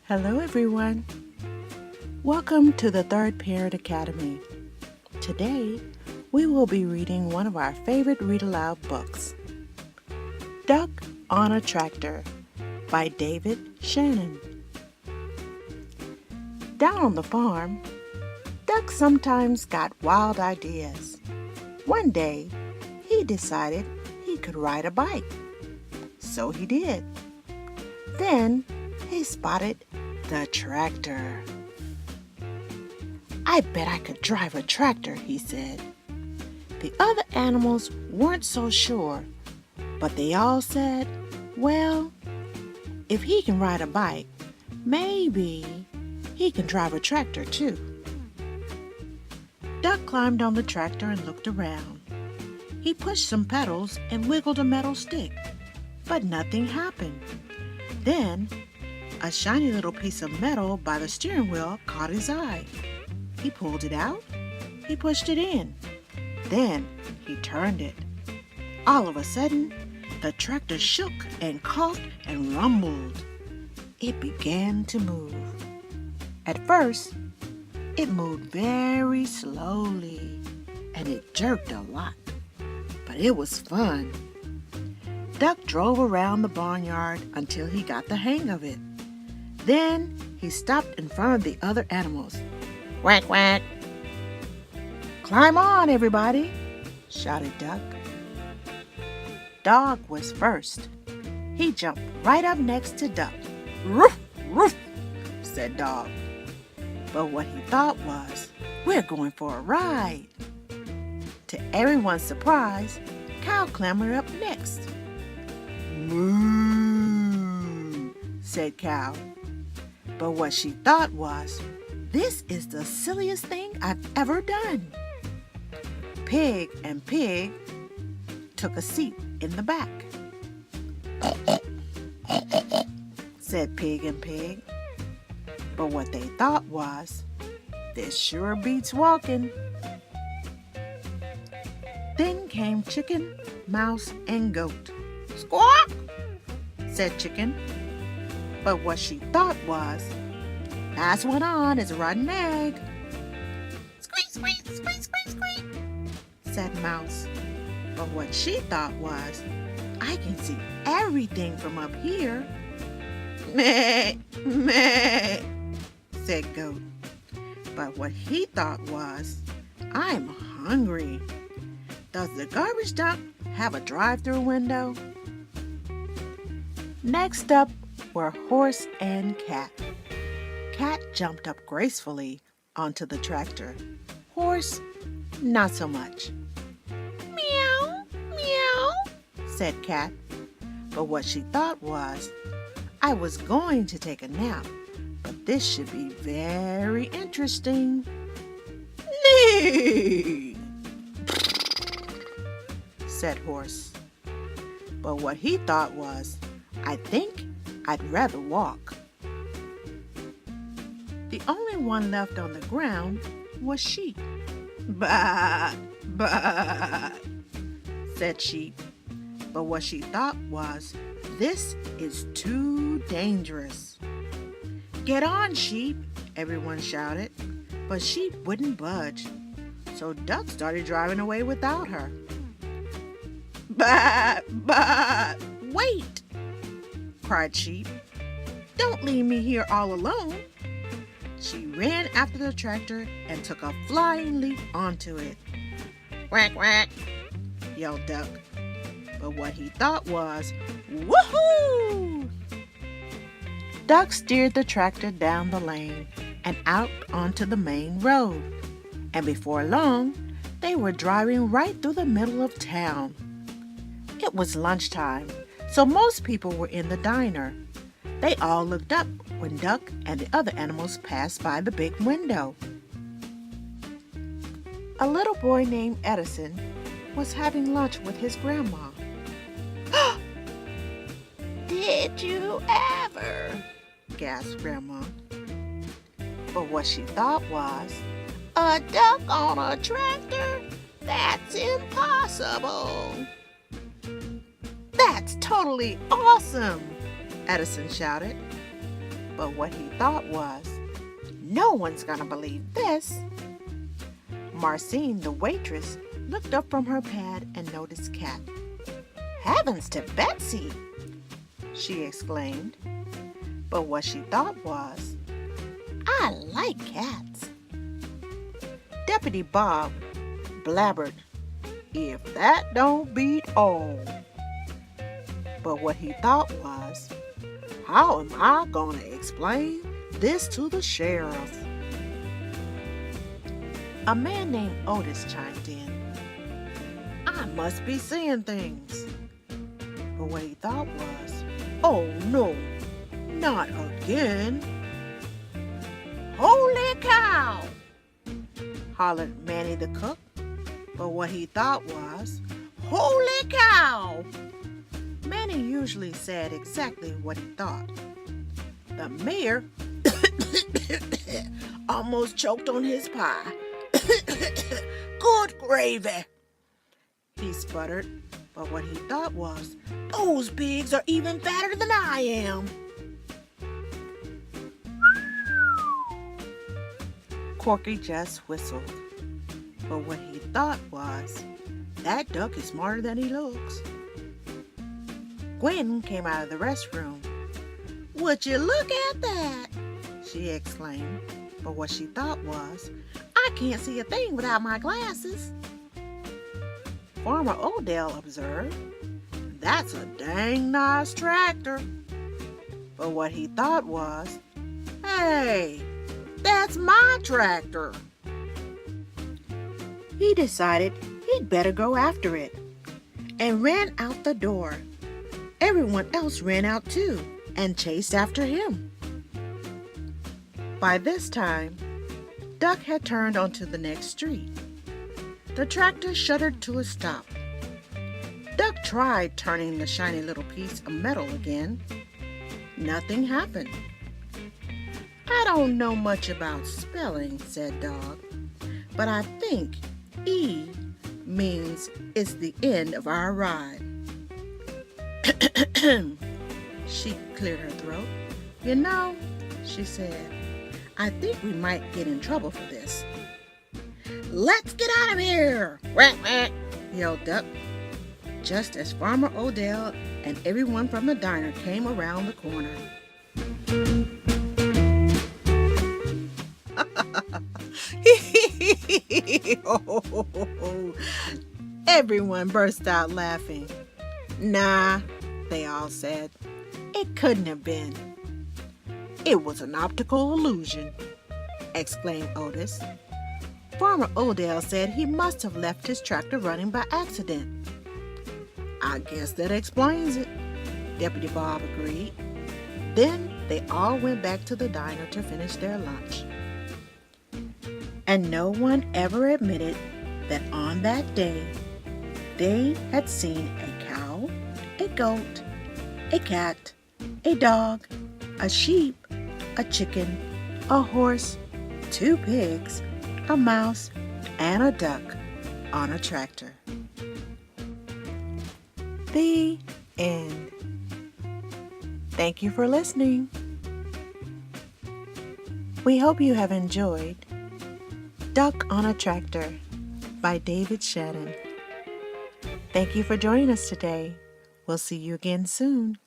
Hello everyone. Welcome to the Third Parent Academy. Today, we will be reading one of our favorite read-aloud books, Duck on a Tractor by Shannon. Down on the farm, Duck sometimes got wild ideas. One day, he decided he could ride a bike. So he did. Then he spotted the tractor. "I bet I could drive a tractor," he said. The other animals weren't so sure, but they all said, "Well, if he can ride a bike, maybe he can drive a tractor too." Duck climbed on the tractor and looked around. He pushed some pedals and wiggled a metal stick, but nothing happened. Then, a shiny little piece of metal by the steering wheel caught his eye. He pulled it out. He pushed it in. Then he turned it. All of a sudden, the tractor shook and coughed and rumbled. It began to move. At first, it moved very slowly, and it jerked a lot. But it was fun. Duck drove around the barnyard until he got the hang of it. Then he stopped in front of the other animals. "Quack, quack." "Climb on, everybody," shouted Duck. Dog was first. He jumped right up next to Duck. "Roof, roof," said Dog. But what he thought was, "We're going for a ride." To everyone's surprise, Cow clambered up next. "Moo," said Cow. But what she thought was, "This is the silliest thing I've ever done." Pig and Pig took a seat in the back. Said Pig and Pig. But what they thought was, "This sure beats walking." Then came Chicken, Mouse, and Goat. "Squawk," said Chicken. But what she thought was, "Last one on is a rotten egg." "Squeak, squeak, squeak, squeak, squeak," said Mouse. But what she thought was, "I can see everything from up here." "Meh, meh," said Goat. But what he thought was, "I'm hungry. Does the garbage dump have a drive-through window?" Next up were Horse and Cat. Cat jumped up gracefully onto the tractor. Horse, not so much. "Meow, meow," said Cat. But what she thought was, "I was going to take a nap, but this should be very interesting." "Nee," said Horse. But what he thought was, "I think I'd rather walk." The only one left on the ground was Sheep. "Baa, baa," said Sheep. But what she thought was, "This is too dangerous." "Get on, Sheep," everyone shouted. But Sheep wouldn't budge. So Duck started driving away without her. "Baa, baa, wait," cried Sheep. "Don't leave me here all alone." She ran after the tractor and took a flying leap onto it. "Quack, quack," yelled Duck. But what he thought was, "Woohoo!" Duck steered the tractor down the lane and out onto the main road. And before long, they were driving right through the middle of town. It was lunchtime, so most people were in the diner. They all looked up when Duck and the other animals passed by the big window. A little boy named Edison was having lunch with his grandma. "Did you ever?" gasped Grandma. But what she thought was, "A duck on a tractor? That's impossible." "That's totally awesome," Edison shouted. But what he thought was, no one's gonna believe this. Marcine, the waitress, looked up from her pad and noticed Cat. Heavens to Betsy! She exclaimed. But what she thought was, I like cats. Deputy Bob blabbered, if that don't beat all. But what he thought was, how am I going to explain this to the sheriff? A man named Otis chimed in. I must be seeing things. But what he thought was, oh no, not again. Holy cow! Hollered Manny the cook. But what he thought was, holy cow! Manny usually said exactly what he thought. The mayor almost choked on his pie. Good gravy, he sputtered. But what he thought was, those pigs are even fatter than I am. Corky just whistled. But what he thought was, that duck is smarter than he looks. Gwen came out of the restroom. Would you look at that? She exclaimed. But what she thought was, I can't see a thing without my glasses. Farmer Odell observed, that's a dang nice tractor. But what he thought was, hey, that's my tractor. He decided he'd better go after it and ran out the door. Everyone else ran out too and chased after him. By this time, Duck had turned onto the next street. The tractor shuddered to a stop. Duck tried turning the shiny little piece of metal again. Nothing happened. I don't know much about spelling, said Dog, but I think E means it's the end of our ride. She cleared her throat. You know, she said, I think we might get in trouble for this. Let's get out of here, quack, quack, yelled Duck, just as Farmer Odell and everyone from the diner came around the corner. Everyone burst out laughing. Nah, they all said. It couldn't have been. It was an optical illusion, exclaimed Otis. Farmer Odell said he must have left his tractor running by accident. I guess that explains it, Deputy Bob agreed. Then they all went back to the diner to finish their lunch. And no one ever admitted that on that day they had seen a cow, a goat, a cat, a dog, a sheep, a chicken, a horse, 2 pigs, a mouse, and a duck on a tractor. The end. Thank you for listening. We hope you have enjoyed Duck on a Tractor by David Shannon. Thank you for joining us today. We'll see you again soon.